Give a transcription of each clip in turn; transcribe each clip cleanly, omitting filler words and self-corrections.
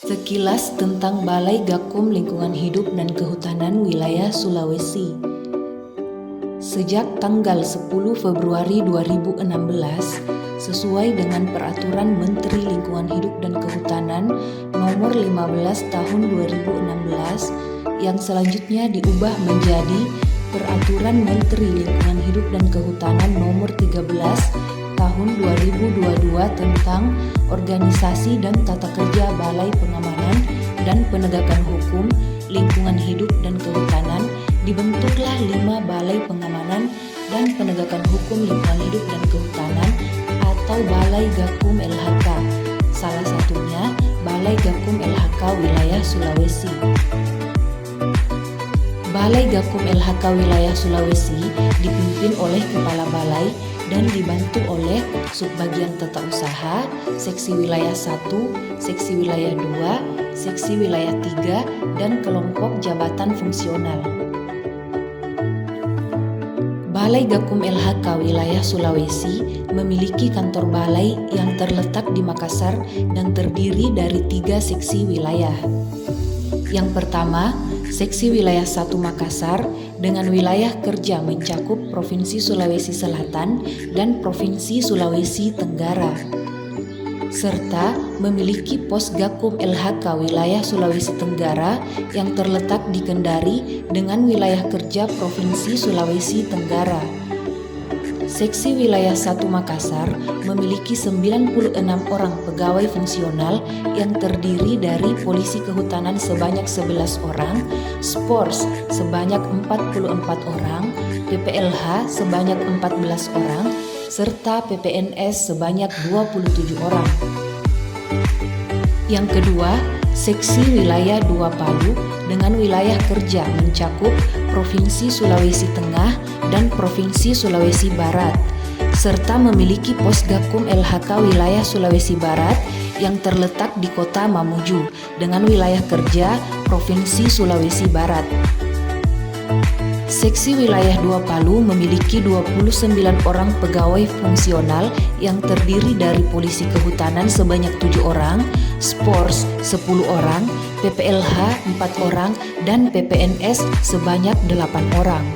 Sekilas tentang Balai Gakum Lingkungan Hidup dan Kehutanan Wilayah Sulawesi. Sejak tanggal 10 Februari 2016, sesuai dengan Peraturan Menteri Lingkungan Hidup dan Kehutanan Nomor 15 Tahun 2016 yang selanjutnya diubah menjadi Peraturan Menteri Lingkungan Hidup dan Kehutanan Nomor 13 Tahun 2022 tentang Organisasi dan Tata Kerja Balai Pengamanan dan Penegakan Hukum Lingkungan Hidup dan Kehutanan, dibentuklah 5 Balai Pengamanan dan Penegakan Hukum Lingkungan Hidup dan Kehutanan atau Balai Gakum LHK. Salah satunya Balai Gakum LHK Wilayah Sulawesi. Balai Gakum LHK Wilayah Sulawesi dipimpin oleh Kepala Balai dan dibantu oleh Subbagian Tata Usaha, Seksi Wilayah 1, Seksi Wilayah 2, Seksi Wilayah 3, dan kelompok jabatan fungsional. Balai Gakum LHK Wilayah Sulawesi memiliki kantor balai yang terletak di Makassar dan terdiri dari 3 seksi wilayah. Yang pertama, Seksi Wilayah 1 Makassar dengan wilayah kerja mencakup Provinsi Sulawesi Selatan dan Provinsi Sulawesi Tenggara, serta memiliki pos Gakum LHK Wilayah Sulawesi Tenggara yang terletak di Kendari dengan wilayah kerja Provinsi Sulawesi Tenggara. Seksi Wilayah 1 Makassar memiliki 96 orang pegawai fungsional yang terdiri dari polisi kehutanan sebanyak 11 orang, Spors sebanyak 44 orang, PPLH sebanyak 14 orang, serta PPNS sebanyak 27 orang. Yang kedua, Seksi Wilayah 2 Palu dengan wilayah kerja mencakup Provinsi Sulawesi Tengah dan Provinsi Sulawesi Barat, serta memiliki pos Gakum LHK Wilayah Sulawesi Barat yang terletak di Kota Mamuju dengan wilayah kerja Provinsi Sulawesi Barat. Seksi Wilayah 2 Palu memiliki 29 orang pegawai fungsional yang terdiri dari polisi kehutanan sebanyak 7 orang, Spors 10 orang, PPLH 4 orang, dan PPNS sebanyak 8 orang.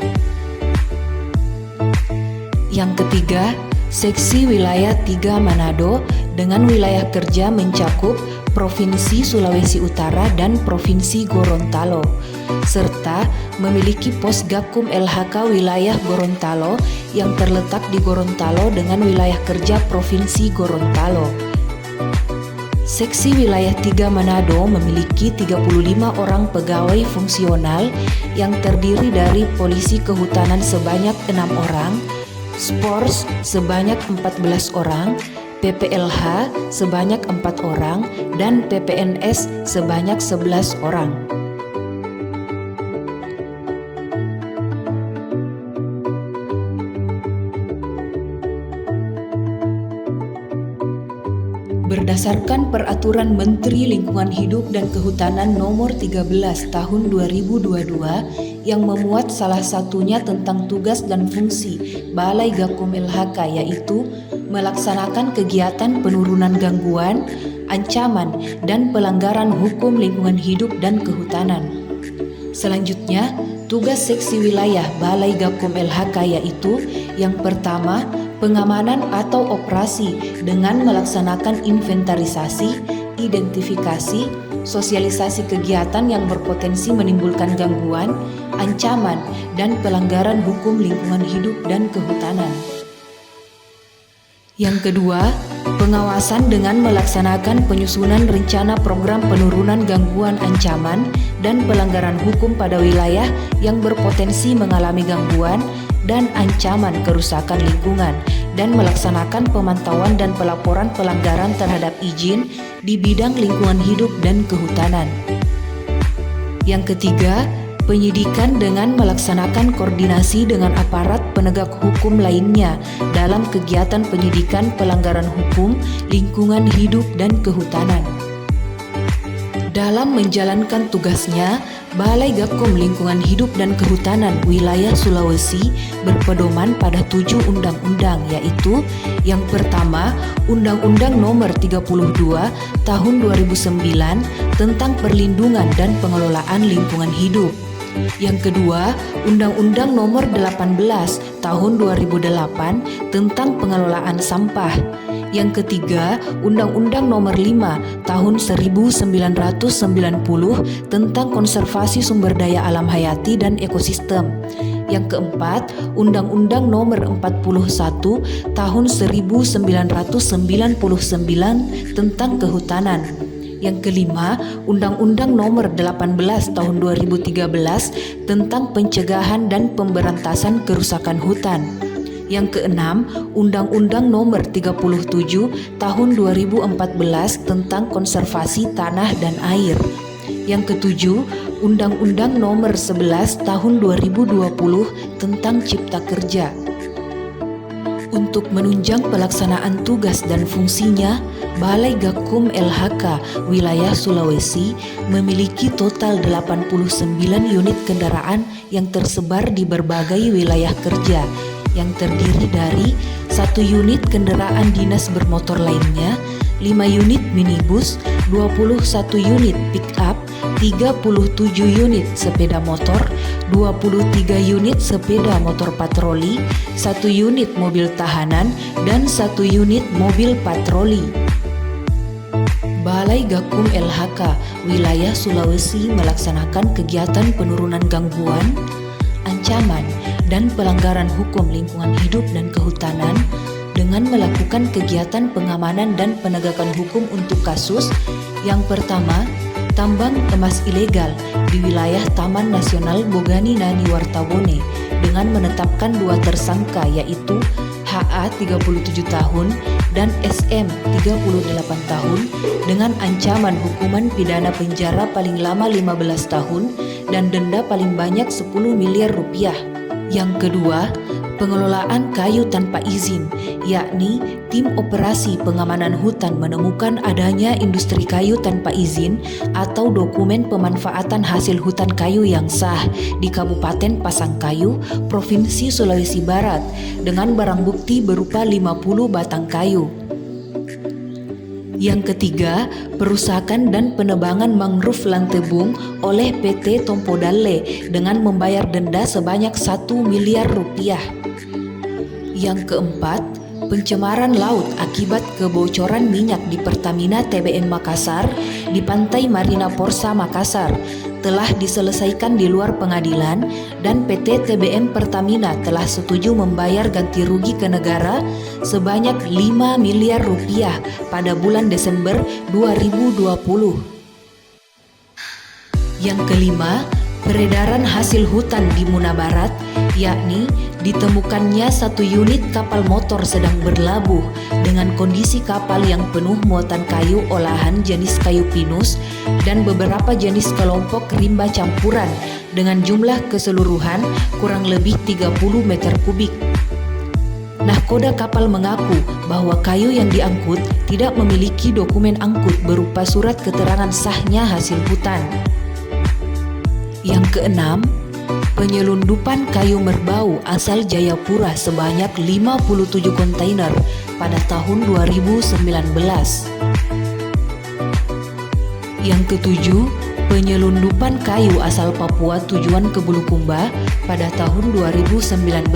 Yang ketiga, Seksi Wilayah 3 Manado dengan wilayah kerja mencakup Provinsi Sulawesi Utara dan Provinsi Gorontalo, serta memiliki pos Gakum LHK Wilayah Gorontalo yang terletak di Gorontalo dengan wilayah kerja Provinsi Gorontalo. Seksi Wilayah 3 Manado memiliki 35 orang pegawai fungsional yang terdiri dari polisi kehutanan sebanyak 6 orang, Spors sebanyak 14 orang, PPLH sebanyak 4 orang, dan PPNS sebanyak 11 orang. Berdasarkan Peraturan Menteri Lingkungan Hidup dan Kehutanan Nomor 13 Tahun 2022 yang memuat salah satunya tentang tugas dan fungsi Balai Gakum LHK, yaitu melaksanakan kegiatan penurunan gangguan, ancaman, dan pelanggaran hukum lingkungan hidup dan kehutanan. Selanjutnya, tugas seksi wilayah Balai Gakum LHK yaitu yang pertama, pengamanan atau operasi dengan melaksanakan inventarisasi, identifikasi, sosialisasi kegiatan yang berpotensi menimbulkan gangguan, ancaman, dan pelanggaran hukum lingkungan hidup dan kehutanan. Yang kedua, pengawasan dengan melaksanakan penyusunan rencana program penurunan gangguan, ancaman, dan pelanggaran hukum pada wilayah yang berpotensi mengalami gangguan dan ancaman kerusakan lingkungan, dan melaksanakan pemantauan dan pelaporan pelanggaran terhadap izin di bidang lingkungan hidup dan kehutanan. Yang ketiga, penyidikan dengan melaksanakan koordinasi dengan aparat penegak hukum lainnya dalam kegiatan penyidikan pelanggaran hukum lingkungan hidup dan kehutanan. Dalam menjalankan tugasnya, Balai Gakum Lingkungan Hidup dan Kehutanan Wilayah Sulawesi berpedoman pada 7 undang-undang, yaitu yang pertama, Undang-Undang Nomor 32 Tahun 2009 tentang Perlindungan dan Pengelolaan Lingkungan Hidup. Yang kedua, Undang-Undang Nomor 18 Tahun 2008 tentang Pengelolaan Sampah. Yang ketiga, Undang-Undang Nomor 5 Tahun 1990 tentang Konservasi Sumber Daya Alam Hayati dan Ekosistem. Yang keempat, Undang-Undang Nomor 41 Tahun 1999 tentang Kehutanan. Yang kelima, Undang-Undang Nomor 18 Tahun 2013 tentang Pencegahan dan Pemberantasan Kerusakan Hutan. Yang keenam, Undang-Undang Nomor 37 Tahun 2014 tentang Konservasi Tanah dan Air. Yang ketujuh, Undang-Undang Nomor 11 Tahun 2020 tentang Cipta Kerja. Untuk menunjang pelaksanaan tugas dan fungsinya, Balai Gakum LHK Wilayah Sulawesi memiliki total 89 unit kendaraan yang tersebar di berbagai wilayah kerja, yang terdiri dari 1 unit kendaraan dinas bermotor lainnya, 5 unit minibus, 21 unit pick-up, 37 unit sepeda motor, 23 unit sepeda motor patroli, 1 unit mobil tahanan, dan 1 unit mobil patroli. Balai Gakum LHK Wilayah Sulawesi melaksanakan kegiatan penurunan gangguan, ancaman, dan pelanggaran hukum lingkungan hidup dan kehutanan dengan melakukan kegiatan pengamanan dan penegakan hukum untuk kasus yang pertama, tambang emas ilegal di wilayah Taman Nasional Bogani Nani Wartabone dengan menetapkan 2 tersangka yaitu HA 37 tahun dan SM 38 tahun dengan ancaman hukuman pidana penjara paling lama 15 tahun dan denda paling banyak 10 miliar rupiah. Yang kedua, pengelolaan kayu tanpa izin, yakni tim operasi pengamanan hutan menemukan adanya industri kayu tanpa izin atau dokumen pemanfaatan hasil hutan kayu yang sah di Kabupaten Pasangkayu, Provinsi Sulawesi Barat dengan barang bukti berupa 50 batang kayu. Yang ketiga, perusakan dan penebangan mangrove Lantebung oleh PT Tompodalle dengan membayar denda sebanyak 1 miliar rupiah. Yang keempat, pencemaran laut akibat kebocoran minyak di Pertamina TBM Makassar di Pantai Marina Porsa Makassar telah diselesaikan di luar pengadilan dan PT TBM Pertamina telah setuju membayar ganti rugi ke negara sebanyak 5 miliar rupiah pada bulan Desember 2020. Yang kelima, peredaran hasil hutan di Muna Barat, yakni ditemukannya 1 unit kapal motor sedang berlabuh dengan kondisi kapal yang penuh muatan kayu olahan jenis kayu pinus dan beberapa jenis kelompok rimba campuran dengan jumlah keseluruhan kurang lebih 30 meter kubik. Nahkoda kapal mengaku bahwa kayu yang diangkut tidak memiliki dokumen angkut berupa surat keterangan sahnya hasil hutan. Yang keenam, penyelundupan kayu merbau asal Jayapura sebanyak 57 kontainer pada tahun 2019. Yang ketujuh, penyelundupan kayu asal Papua tujuan ke Bulukumba pada tahun 2019.